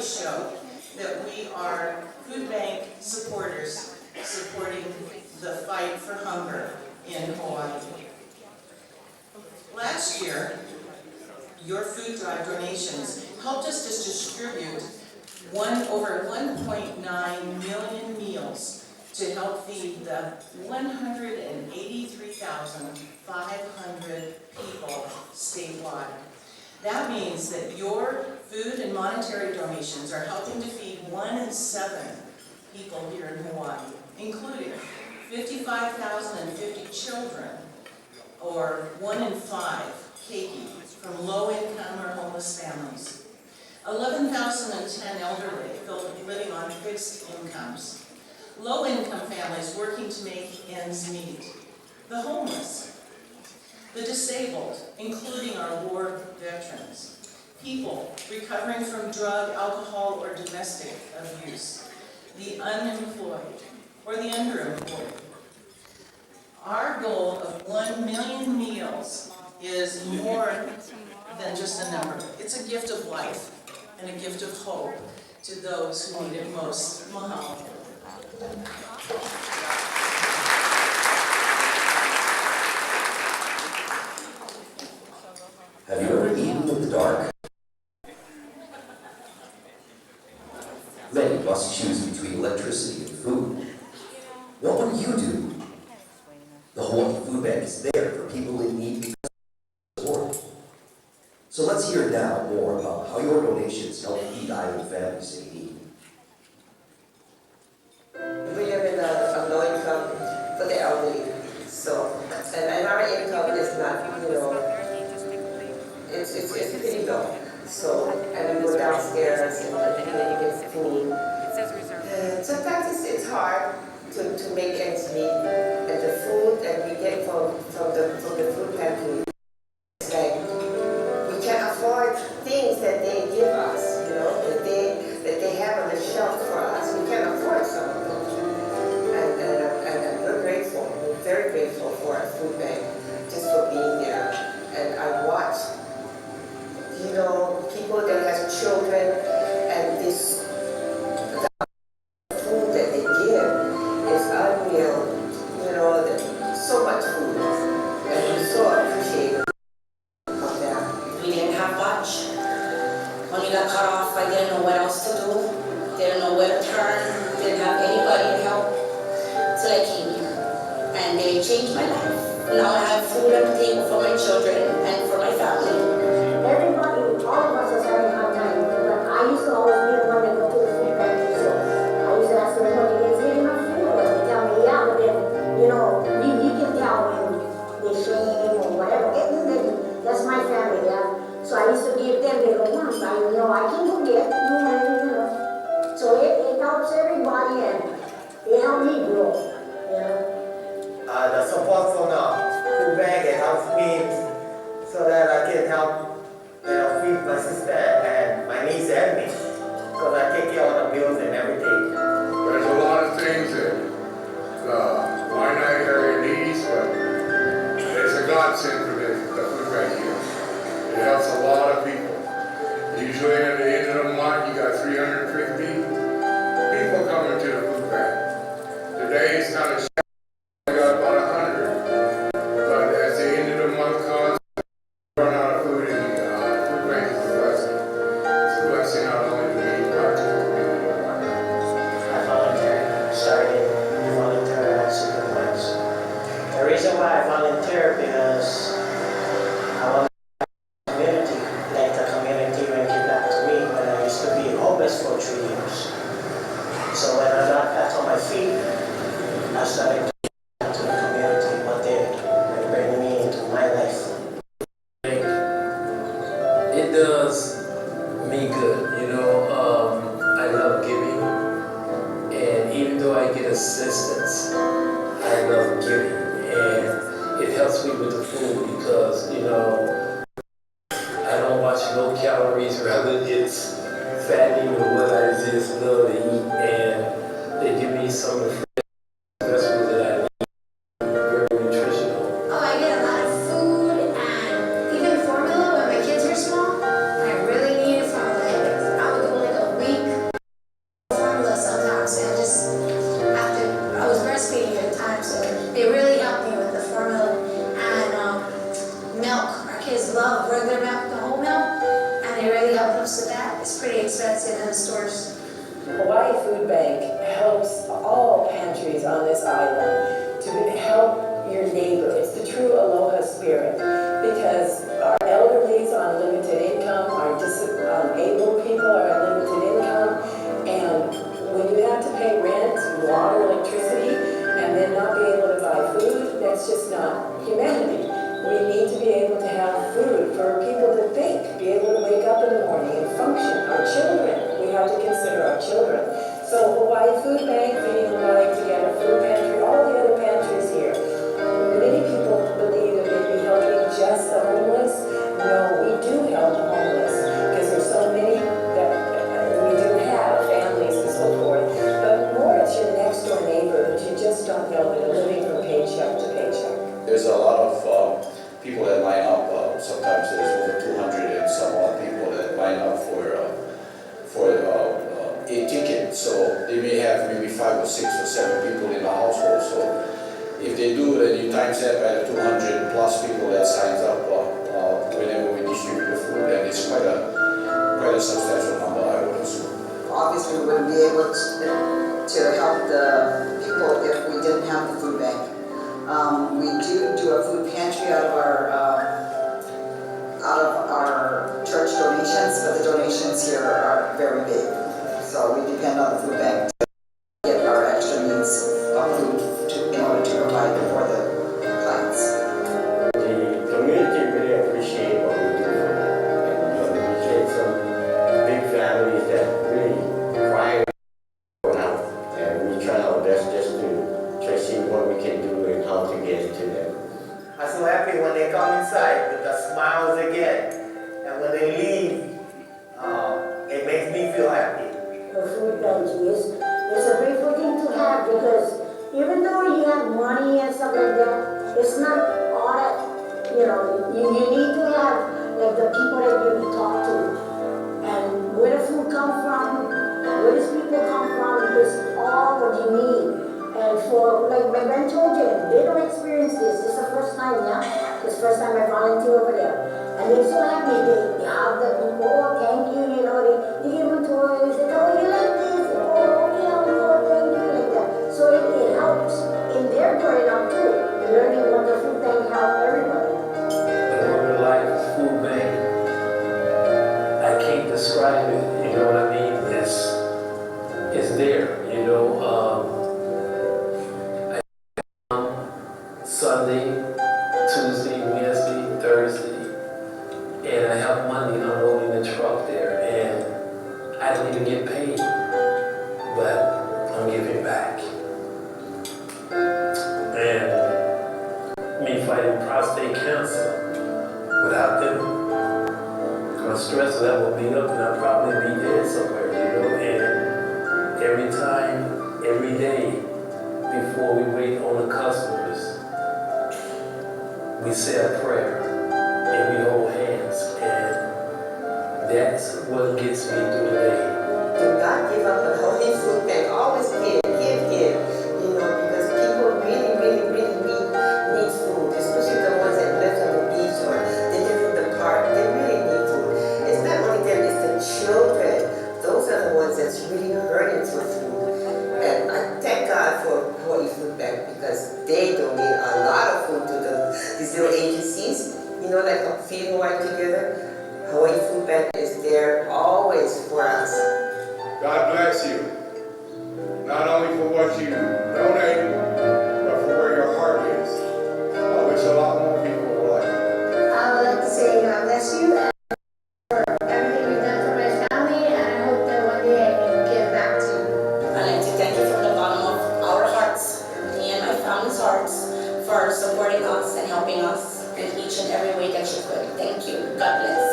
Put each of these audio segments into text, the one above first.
studies show that we are Foodbank supporters, supporting the fight for hunger in Hawaii. Last year, your food drive donations helped us to distribute over 1.9 million meals to help feed the 183,500 people statewide. That means that your food and monetary donations are helping to feed 1 in 7 people here in Hawaii, including 55,050 children, or 1 in 5 keiki from low-income or homeless families, 11,010 elderly living on fixed incomes, low-income families working to make ends meet, the homeless, the disabled, including our war veterans, people recovering from drug, alcohol, or domestic abuse, the unemployed or the underemployed. Our goal of 1 million meals is more than just a number. It's a gift of life and a gift of hope to those who need it most. Mahalo. Have you ever eaten in the dark? Many must choose between electricity and food. What would you do? The Hawaii Foodbank is there for people in need because of support. So let's hear now more about how your donations help feed island families in need. We live in a low income for the elderly, so, and our income is not, it's pretty low. So, and we go downstairs and you get food. And sometimes it's hard to make ends meet, and the food that we get from the food pantry, it's like we can't afford things that they give us, that they have on the shelf for us. We can't afford some of those. And we're grateful. We're very grateful for our food bank just for being there. And I watch, people that have children, and this food that they give is unreal. So much food, and we're so appreciative of that. We didn't have much. When we got cut off, I didn't know what else to do. Didn't know where to turn. Didn't have anybody to help. Till I came here, and they changed my life. Now I have food on the table for my children and for my family. Everybody, all of us are having a hard time, but I used to always be the one that go to the food pantry, so I used to ask everybody, is there enough food? And they tell me, yeah, but then, you can tell when they shame or whatever. That's my family, yeah. So I used to give them, they go, I can go get, So it helps everybody, and it helped me grow, The support from the food bank, it helps me so that I can help, feed my sister and my niece and me, because I take care of the bills and everything. There's a lot of things that might not area needs, but it's a godsend for the food bank here. It helps a lot of people. Usually at the end of the month, you got 350 people coming to the food bank. Today it's kind of I got about 100, but as the end of the month comes, we run out of food, and food bank is a blessing. It's a blessing not only to me, but to the community. I started volunteer at Superflex. The reason why I volunteer because I want the community, like the community when it back to me when I used to be homeless for 3 years. So when I got back on my feet, I started to the community, what they bring me into my life. It does me good, I love giving, and even though I get assistance, I love giving, and it helps me with the food because, I don't watch low calories, rather it's fattening or what I just love to eat, and they give me some of the vegetables that I need, very nutritional. Oh, I get a lot of food and even formula when my kids are small. I really need formula. I would go like a week pretty expensive in the stores. Hawaii Food Bank helps all pantries on this island to help your neighbor. It's the true aloha spirit because our elderlies on limited income, our disabled people are on limited income, and when you have to pay rent, water, electricity, and then not be able to buy food, that's just not humanity. We need to be able to have food for people to think, be able to wake up in the morning and function. Our children, we have to consider our children. So Hawaii Food Bank, Feeding Hawaii Together Food Pantry, all the other pantries here. Many people believe that they'd be helping just the homeless. No, we do help the homeless because there's so many that we do have families and so forth. But more it's your next door neighbor that you just don't know that are living from paycheck to paycheck. There's a lot of people that line up. Sometimes there's over 200 and some odd people that line up for a ticket. So they may have maybe 5 or 6 or 7 people in the household. So if they do, then you times that by the 200 plus people that signs up whenever we distribute the food, and it's quite a substantial number, I would assume. Obviously, we wouldn't be able to help the people if we didn't have the food bank. We do a food pantry out of our church donations, but the donations here are very big. So we depend on the food bank to get our extra needs of food in order to provide for the clients. The community really appreciate what we do for them. And we get some big families that really cry out, and we try our best just to try to see what we can do and how to get it to them. I'm so happy when they come inside with the smiles they get, and when they leave, it makes me feel happy. The food pantry is a grateful thing to have because even though you have money and stuff like that, it's not all that, you need to have like the people that you talk to and where the food come from, where these people come from is all what you need. And for like my grandchildren, they don't experience this. It's the first time, yeah? It's the first time I volunteer over there. And they're so happy, they hug the people, oh, thank you, they give them toys, they go, oh, you like this, oh, yeah, oh, thank you, like that. So it helps in their growing up too, learning what the food bank help everybody. The word life, food bank, I can't describe it, you know what I mean? It's there, Sunday, Tuesday, Wednesday, Thursday, and I have Monday unloading the truck there, and I don't even get paid, but I'm giving back. And me fighting prostate cancer, without them, my stress level would be up and I'd probably be dead somewhere, and every time, every day, before we wait on the customers, we say a prayer and we hold hands, and that's what gets me through the day. Do not give up on Hawaii Food Bank. Always give, because people really need food, especially the ones that live on the beach or they live in the park. They really need food. It's not only them, it's the children. Those are the ones that's really hurting for food. And I thank God for Hawaii Food Bank because they donate a lot of food to these little agencies, like Feeding Hawaii Together. Hawaii Food Bank is there always for us. God bless you. Not only for what you donate, but for where your heart is. I wish a lot more people were like you. I would like to say God bless you and for everything you've done for my family, and I hope that one day I can give back to you. I'd like to thank you from the bottom of our hearts, me and my family's hearts, for supporting us and helping us in each and every way that you could. Thank you. God bless.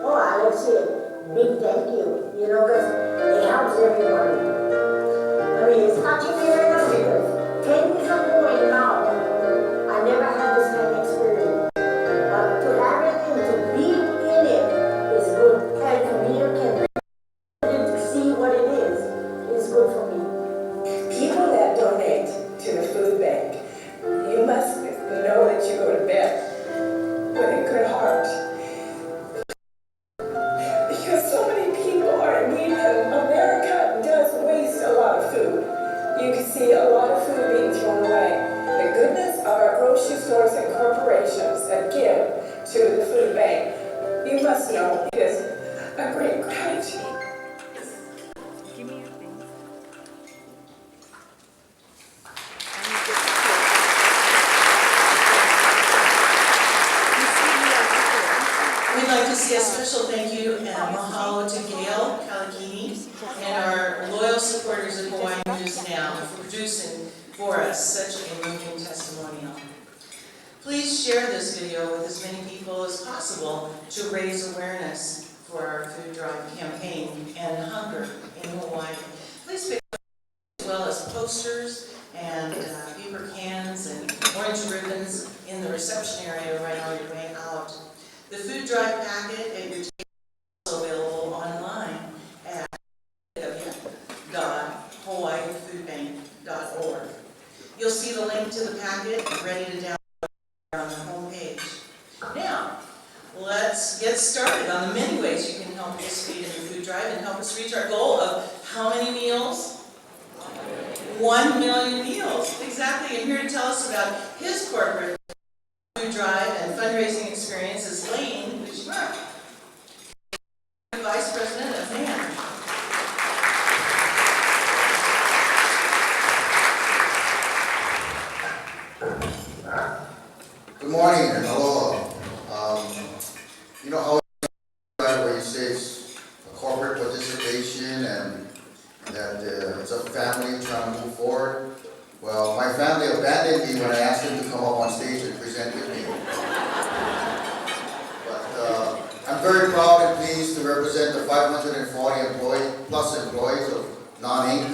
Oh, I would say big thank you, because it helps everybody. I mean, it's touching me right now because 10 years ago and now, I never had this kind of experience. But to have it and to be in it is good. And to me, you can to see what it is good for me. People that donate to the food bank, you must know that you go to bed with a good heart. Because so many America does waste a lot of food. You can see a lot of food being thrown away. The goodness of our grocery stores and corporations that give to the food bank, you must know, is a great gratitude. We'd like to say a special thank you and mahalo to Gail Kalakini and our loyal supporters of Hawaiian News Now for producing for us such a moving testimonial. Please share this video with as many people as possible to raise awareness for our food drive campaign and hunger in Hawaii. Please pick up as well as posters and paper cans and orange ribbons in the reception area right on your way out. The food drive packet at your table is also available online at www.hawaiifoodbank.org. You'll see the link to the packet ready to download on the home page. Now, let's get started on the many ways you can help participate in the food drive and help us reach our goal of how many meals? 1 million meals. Exactly. And here to tell us about his corporate food drive and fundraising experience is Lane Bushmara, Vice President of NAN. Good morning and aloha. You know how where you say it's a corporate participation and that it's a family trying to move forward? Well, my family abandoned me when I asked them to come up on stage and present with me. But I'm very proud and pleased to represent the 540 plus employees of Non-Inc.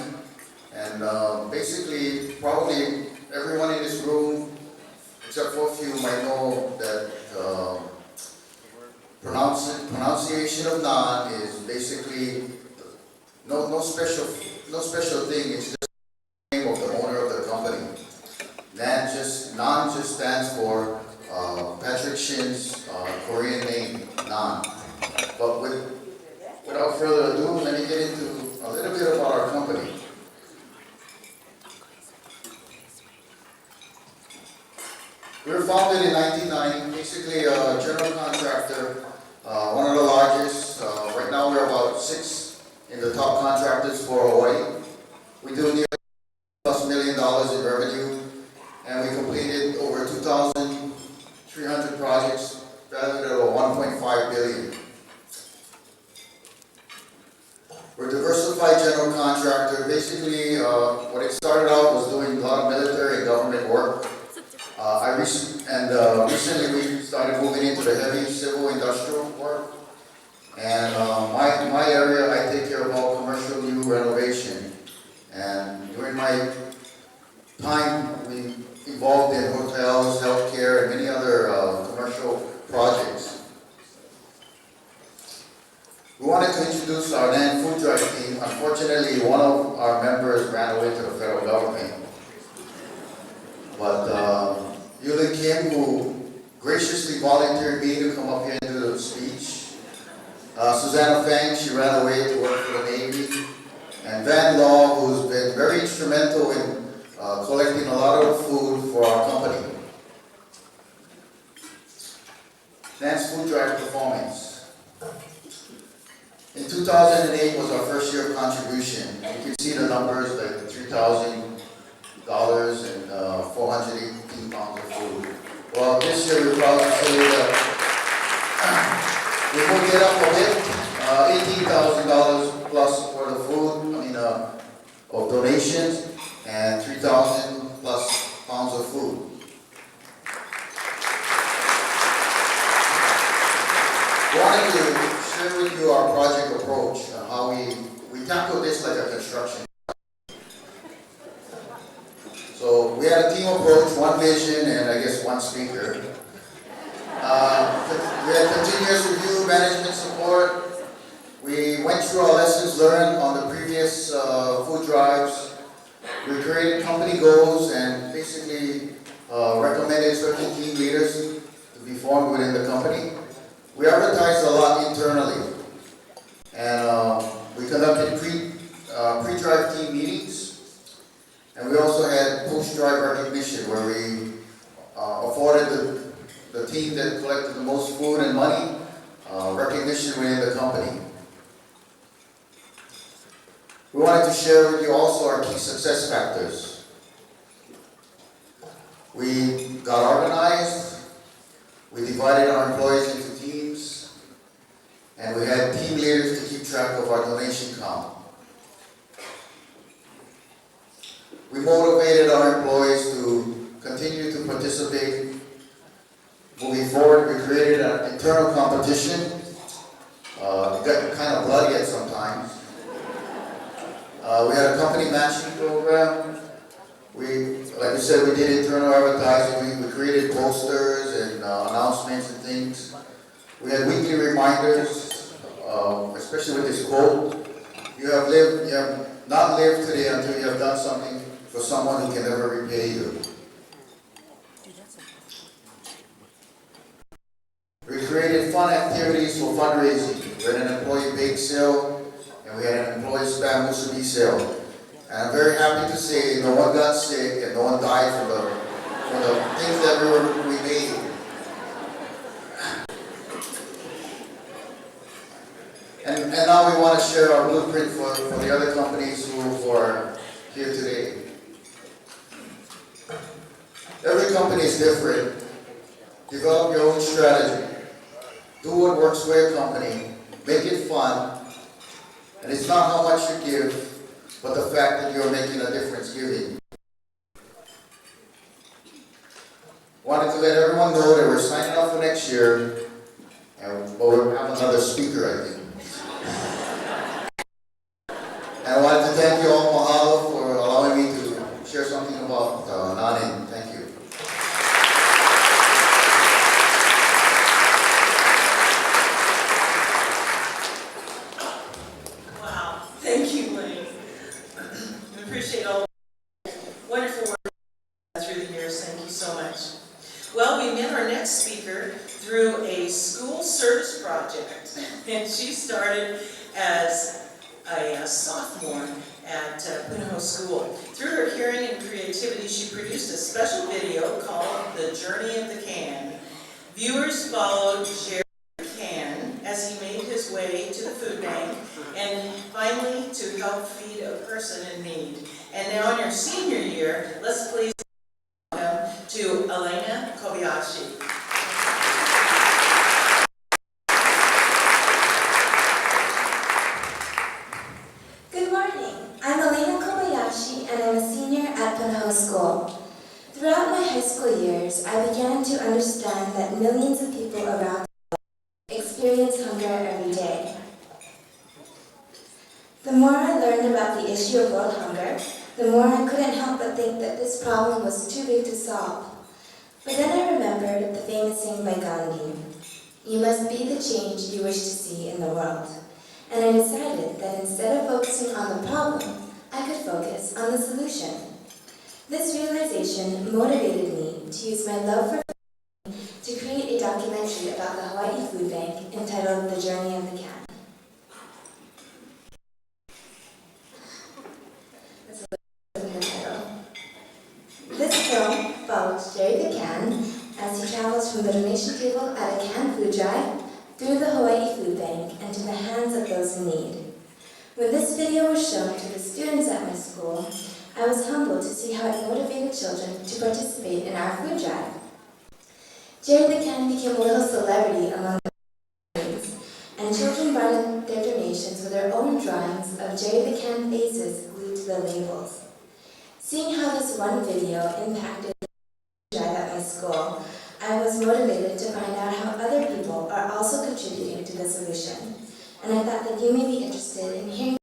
And basically, probably everyone in this room, except for a few, might know that pronunciation of non is basically no special thing. It's just the name of the owner of the company. Non just stands for Patrick Shin's Korean name, Non. But without further ado, let me get into a little bit about our company. We were founded in 1990, basically a general contractor, one of the largest. Right now we're about 6 in the top contractors for Hawaii. We do nearly $+ million in revenue, and we completed over 2,300 projects valued at over $1.5 billion. We're a diversified general contractor. Basically, what it started out was doing a lot of military and government work. Recently we started moving into the heavy civil industrial work. And my area, I take care of all commercial new renovation. And during my time, we involved in hotels, healthcare, and many other commercial projects. We wanted to introduce our NAN food drive team. Unfortunately, one of our members ran away to the federal government. But Yulin Kim, who graciously volunteered me to come up here and do the speech. Susanna Fang, she ran away to work for the Navy. And Van Law, who's been very instrumental in collecting a lot of food for our company. Nan's Food Drive Performance. In 2008 was our first year of contribution. You can see the numbers, like $3,000 and 418 pounds of food. Well, this year we're proud to say that we moved it up a bit, $18,000 plus for the food, of donations, and 3,000 plus pounds of food. I wanted to share with you our project approach and how we tackle this like a construction. So we had a team approach, one vision, and I guess one speaker. We had continuous review, management support. We went through our lessons learned on the previous food drives. We created company goals and basically recommended certain team leaders to be formed within the company. We advertised a lot internally. And we We conducted pre-drive team meetings, and we also had post-drive recognition where we afforded the team that collected the most food and money recognition within the company. We wanted to share with you also our key success factors. We got organized, we divided our employees into teams, and we had team leaders to keep track of our donation count. We motivated our employees to continue to participate. Moving forward, we created an internal competition. It got kind of bloody at sometimes. We had a company matching program. Like I said, we did internal advertising. We created posters and announcements and things. We had weekly reminders, especially with this quote: you have not lived today until you have done something for someone who can never repay you. We created fun activities for fundraising. We had an employee bake sale, and we had an employee spam musubi sale. And I'm very happy to say no one got sick and no one died from the things that we made. And now we want to share our blueprint for the other companies who are here today. Every company is different. Develop your own strategy. Do what works for your company. Make it fun. And it's not how much you give, but the fact that you're making a difference giving. Wanted to let everyone know that we're signing up for next year, and we'll have another speaker, I think. And I wanted to thank you all, mahalo, for allowing me to share something about Nanin. Thank you. Wow, thank you, Lane. I appreciate all the wonderful work through the years. Thank you so much. Well, we met our next speaker through a school service project, and she started as a sophomore at Punahou School. Through her caring and creativity, she produced a special video called The Journey of the Can. Viewers followed Jerry Can as he made his way to the food bank and finally to help feed a person in need. And now in her senior year, let's please welcome to Elena Kobayashi. Good morning. I'm Elena Kobayashi and I'm a senior at Punahou School. Throughout my high school years, I began to understand that millions of people around the world experience hunger every day. The more I learned about the issue of world hunger, the more I couldn't help but think that this problem was too big to solve. But then I remembered the famous saying by Gandhi, "You must be the change you wish to see in the world." And I decided that instead of focusing on the problem, I could focus on the solution. This realization motivated me to use my love for food to create a documentary about the Hawaii Food Bank entitled The Journey of the Can. That's a little in the title. This film follows Jerry the Can as he travels from the donation table at a can food drive through the Hawaii Food Bank and to the hands of those in need. When this video was shown to the students at my school, I was humbled to see how it motivated children to participate in our food drive. Jerry the Can became a little celebrity among the kids, and children brought in their donations with their own drawings of Jerry the Can faces glued to the labels. Seeing how this one video impacted the food drive at my school, I was motivated to find out how other people are also contributing to the solution, and I thought that you may be interested in hearing